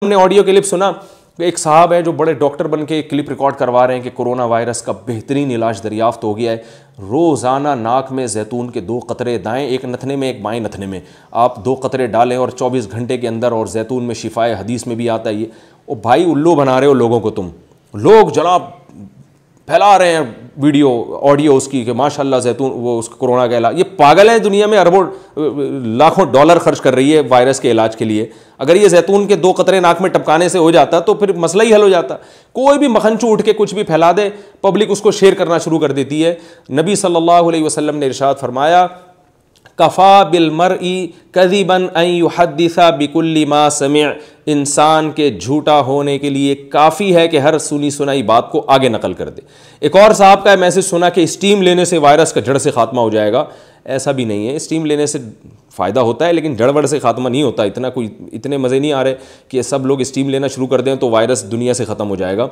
ہم نے audio clip سنا، ایک صاحب ہے جو بڑے ڈاکٹر بن کے ایک کلپ ریکارڈ کروا رہے ہیں کہ کرونا وائرس کا بہترین علاج دریافت ہو گیا ہے. روزانہ ناک میں زیتون کے 2 قطرے، دائیں ایک نتھنے میں ایک بائیں نتھنے میں، آپ 2 قطرے ڈالیں اور 24 گھنٹے کے اندر، اور زیتون میں شفائے حدیث میں بھی آتا ہے یہ. او بھائی الو بنا رہے ہو لوگوں کو تم، لوگ جناب پھیلا رہے ہیں ویڈیو آڈیو اس کی کہ ماشاء اللہ زیتون وہ اس کرونا کا علاج. یہ پاگل ہے، دنیا میں اربوں لاکھوں ڈالر خرچ کر رہی ہے وائرس کے علاج کے لیے. اگر یہ زیتون کے 2 قطرے ناک میں ٹپکانے سے ہو جاتا تو پھر مسئلہ ہی حل ہو جاتا. کوئی بھی مکھنچو اٹھ کے کچھ بھی پھیلا دے، پبلک اس کو شیئر کرنا شروع کر دیتی ہے. نبی صلی اللہ علیہ وسلم نے ارشاد فرمایا، کفا بالمرء کذبا ان یحدث بکل ما سمع. انسان کے جھوٹا ہونے کے لیے کافی ہے کہ ہر سنی سنائی بات کو آگے نقل کر دے. ایک اور صاحب کا میسج سنا کہ اسٹیم لینے سے وائرس کا جڑ سے خاتمہ ہو جائے گا. ایسا بھی نہیں ہے، اسٹیم لینے سے فائدہ ہوتا ہے لیکن جڑ وڑ سے خاتمہ نہیں ہوتا. اتنے مزے نہیں آ رہے کہ سب لوگ اسٹیم لینا شروع کر دیں تو وائرس دنیا سے ختم ہو جائے گا.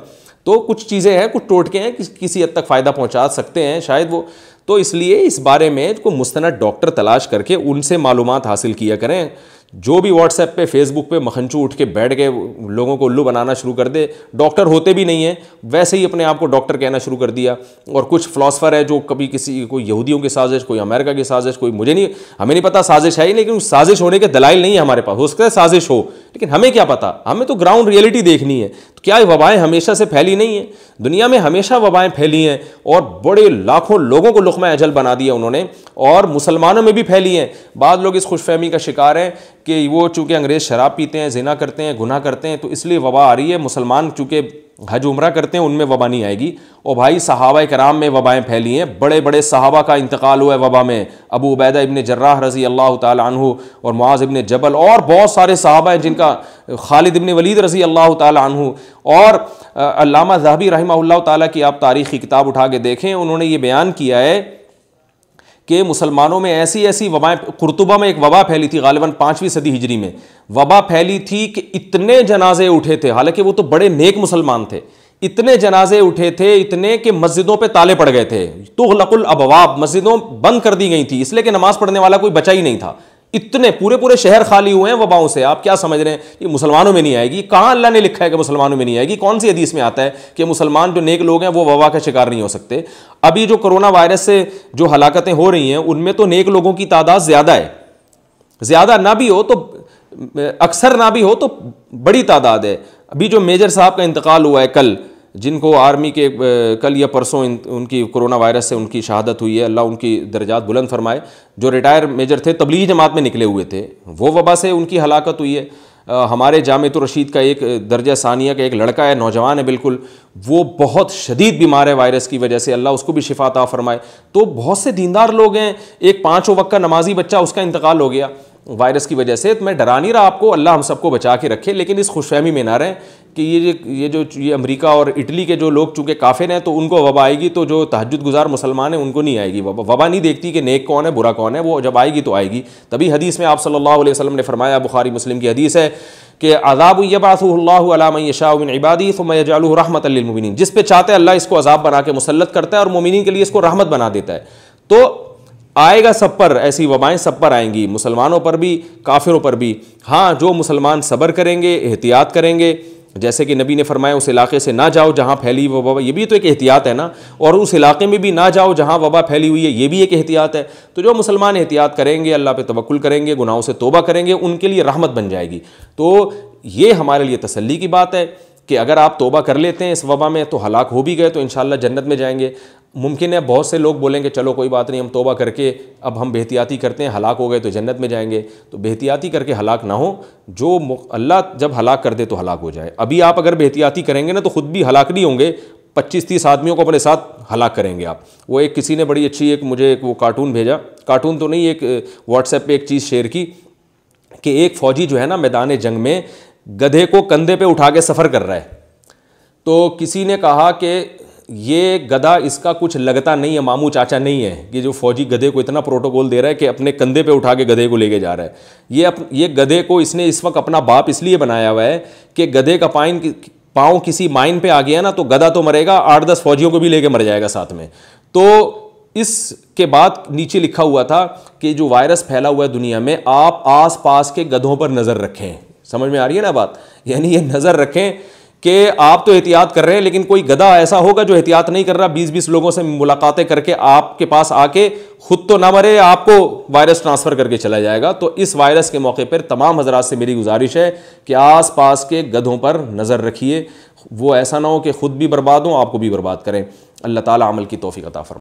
تو کچھ چیزیں ہیں، کچھ ٹوٹکے ہیں، کسی حد تک فائدہ پہنچا سکتے ہیں شاید وہ. تو اس لیے اس بارے میں کوئی مستند ڈاکٹر تلاش کر کے ان سے معلومات حاصل کیا کریں. جو بھی واٹس ایپ پہ فیس بک پہ مکھنچو اٹھ کے بیٹھ کے لوگوں کو الو بنانا شروع کر دے، ڈاکٹر ہوتے بھی نہیں ہیں، ویسے ہی اپنے آپ کو ڈاکٹر کہنا شروع کر دیا. اور کچھ فلاسفر ہے جو کبھی کوئی یہودیوں کی سازش، کوئی امریکہ کی سازش، کوئی ہمیں نہیں پتا سازش ہے ہی، لیکن سازش ہونے کے دلائل نہیں ہے ہمارے پاس. ہو سکتا ہے سازش ہو لیکن ہمیں کیا پتا، ہمیں تو گراؤنڈ ریئلٹی دیکھنی ہے. تو کیا وبائیں ہمیشہ سے پھیلی نہیں ہیں؟ دنیا میں ہمیشہ وبائیں پھیلی ہیں اور بڑے لاکھوں لوگوں کو لقمہ اجل بنا دیا انہوں نے، اور مسلمانوں میں بھی پھیلی ہیں. بعض لوگ اس خوش فہمی کا شکار ہیں کہ وہ چونکہ انگریز شراب پیتے ہیں، زنا کرتے ہیں، گناہ کرتے ہیں تو اس لیے وبا آ رہی ہے. مسلمان چونکہ حج عمرہ کرتے ہیں ان میں وبا نہیں آئے گی. اور بھائی صحابہ کرام میں وبائیں پھیلی ہیں، بڑے بڑے صحابہ کا انتقال ہوا ہے وبا میں. ابو عبیدہ ابن جراح رضی اللہ تعالی عنہ اور معاذ ابن جبل اور بہت سارے صحابہ ہیں جن کا، خالد ابن ولید رضی اللہ تعالی عنہ. اور علامہ ذہبی رحمہ اللہ تعالیٰ کی آپ تاریخی کتاب اٹھا کے دیکھیں، انہوں نے یہ بیان کیا ہے کہ مسلمانوں میں ایسی وبائیں، قرطبہ میں ایک وبا پھیلی تھی غالباً 5ویں صدی ہجری میں. وبا پھیلی تھی کہ اتنے جنازے اٹھے تھے، حالانکہ وہ تو بڑے نیک مسلمان تھے، اتنے جنازے اٹھے تھے، اتنے کہ مسجدوں پہ تالے پڑ گئے تھے. تغلق الابواب، مسجدوں بند کر دی گئی تھی اس لیے کہ نماز پڑھنے والا کوئی بچا ہی نہیں تھا. اتنے پورے شہر خالی ہوئے ہیں وباؤں سے. آپ کیا سمجھ رہے ہیں یہ مسلمانوں میں نہیں آئے گی؟ کہاں اللہ نے لکھا ہے کہ مسلمانوں میں نہیں آئے گی؟ کون سی حدیث میں آتا ہے کہ مسلمان جو نیک لوگ ہیں وہ وبا کا شکار نہیں ہو سکتے؟ ابھی جو کرونا وائرس سے جو ہلاکتیں ہو رہی ہیں ان میں تو نیک لوگوں کی تعداد زیادہ ہے. زیادہ نہ بھی ہو تو، اکثر نہ بھی ہو تو بڑی تعداد ہے. ابھی جو میجر صاحب کا انتقال ہوا ہے کل، جن کو آرمی کے کل یا پرسوں ان کی کرونا وائرس سے ان کی شہادت ہوئی ہے، اللہ ان کی درجات بلند فرمائے. جو ریٹائر میجر تھے، تبلیغی جماعت میں نکلے ہوئے تھے، وہ وبا سے ان کی ہلاکت ہوئی ہے. ہمارے جامعۃ الرشید کا ایک درجہ ثانیہ کا ایک لڑکا ہے، نوجوان ہے بالکل، وہ بہت شدید بیمار ہے وائرس کی وجہ سے، اللہ اس کو بھی شفا عطا فرمائے. تو بہت سے دیندار لوگ ہیں، ایک 5 وقت کا نمازی بچہ اس کا انتقال ہو گیا وائرس کی وجہ سے. میں ڈرا نہیں رہا آپ کو، اللہ ہم سب کو بچا کے رکھے، لیکن اس خوش فہمی میں نہ رہیں کہ یہ امریکہ اور اٹلی کے جو لوگ چونکہ کافر ہیں تو ان کو وبا آئے گی، تو جو تہجد گزار مسلمان ہیں ان کو نہیں آئے گی وبا. وبا نہیں دیکھتی کہ نیک کون ہے برا کون ہے، وہ جب آئے گی تو آئے گی. تبھی حدیث میں آپ صلی اللہ علیہ وسلم نے فرمایا، بخاری مسلم کی حدیث ہے کہ عذاب یبعثہ اللہ علی من یشاء من عبادہ ثم یجعلہ رحمۃ للمؤمنین. جس پہ چاہتا ہے اللہ اس کو عذاب بنا کے مسلط کرتا ہے اور مومنین کے لیے اس کو رحمت بنا دیتا ہے. تو آئے گا سب پر، ایسی وبائیں سب پر آئیں گی، مسلمانوں پر بھی، کافروں پر بھی. ہاں جو مسلمان صبر کریں گے، احتیاط کریں گے، جیسے کہ نبی نے فرمایا اس علاقے سے نہ جاؤ جہاں پھیلی وبا، یہ بھی تو ایک احتیاط ہے نا. اور اس علاقے میں بھی نہ جاؤ جہاں وبا پھیلی ہوئی ہے، یہ بھی ایک احتیاط ہے. تو جو مسلمان احتیاط کریں گے، اللہ پہ توکل کریں گے، گناہوں سے توبہ کریں گے، ان کے لیے رحمت بن جائے گی. تو یہ ہمارے لیے تسلی کی بات ہے کہ اگر آپ توبہ کر لیتے ہیں اس وبا میں تو ہلاک ہو بھی گئے تو انشاءاللہ جنت میں جائیں گے. ممکن ہے بہت سے لوگ بولیں گے چلو کوئی بات نہیں، ہم توبہ کر کے اب ہم بے کرتے ہیں، ہلاک ہو گئے تو جنت میں جائیں گے. تو بے کر کے ہلاک نہ ہو، جو اللہ جب ہلاک کر دے تو ہلاک ہو جائے. ابھی آپ اگر بے کریں گے نا تو خود بھی ہلاک نہیں ہوں گے، 25-30 آدمیوں کو اپنے ساتھ ہلاک کریں گے آپ. وہ ایک کسی نے بڑی اچھی مجھے وہ کارٹون بھیجا، کارٹون تو نہیں، ایک واٹس ایپ پہ ایک چیز شیئر کی کہ ایک فوجی جو ہے نا میدان جنگ میں گدھے کو کندھے پہ اٹھا کے سفر کر رہا ہے. تو کسی نے کہا کہ یہ گدھا اس کا کچھ لگتا نہیں ہے، ماموں چاچا نہیں ہے کہ جو فوجی گدھے کو اتنا پروٹوکول دے رہا ہے کہ اپنے کندھے پہ اٹھا کے گدھے کو لے کے جا رہا ہے. یہ گدھے کو اس نے اس وقت اپنا باپ اس لیے بنایا ہوا ہے کہ گدھے کا پاؤں کسی مائن پہ آ گیا نا تو گدھا تو مرے گا، 8-10 فوجیوں کو بھی لے کے مر جائے گا ساتھ میں. تو اس کے بعد نیچے لکھا ہوا تھا کہ جو وائرس پھیلا ہوا ہے دنیا میں، آپ آس پاس کے گدھوں پر نظر رکھیں. سمجھ میں آ رہی ہے نا بات؟ یعنی یہ نظر رکھیں کہ آپ تو احتیاط کر رہے ہیں لیکن کوئی گدھا ایسا ہوگا جو احتیاط نہیں کر رہا، 20 لوگوں سے ملاقاتیں کر کے آپ کے پاس آ کے خود تو نہ مرے، آپ کو وائرس ٹرانسفر کر کے چلا جائے گا۔ تو اس وائرس کے موقع پر تمام حضرات سے میری گزارش ہے کہ آس پاس کے گدھوں پر نظر رکھیے، وہ ایسا نہ ہو کہ خود بھی برباد ہوں، آپ کو بھی برباد کریں۔ اللہ تعالیٰ عمل کی توفیق عطا فرمائے۔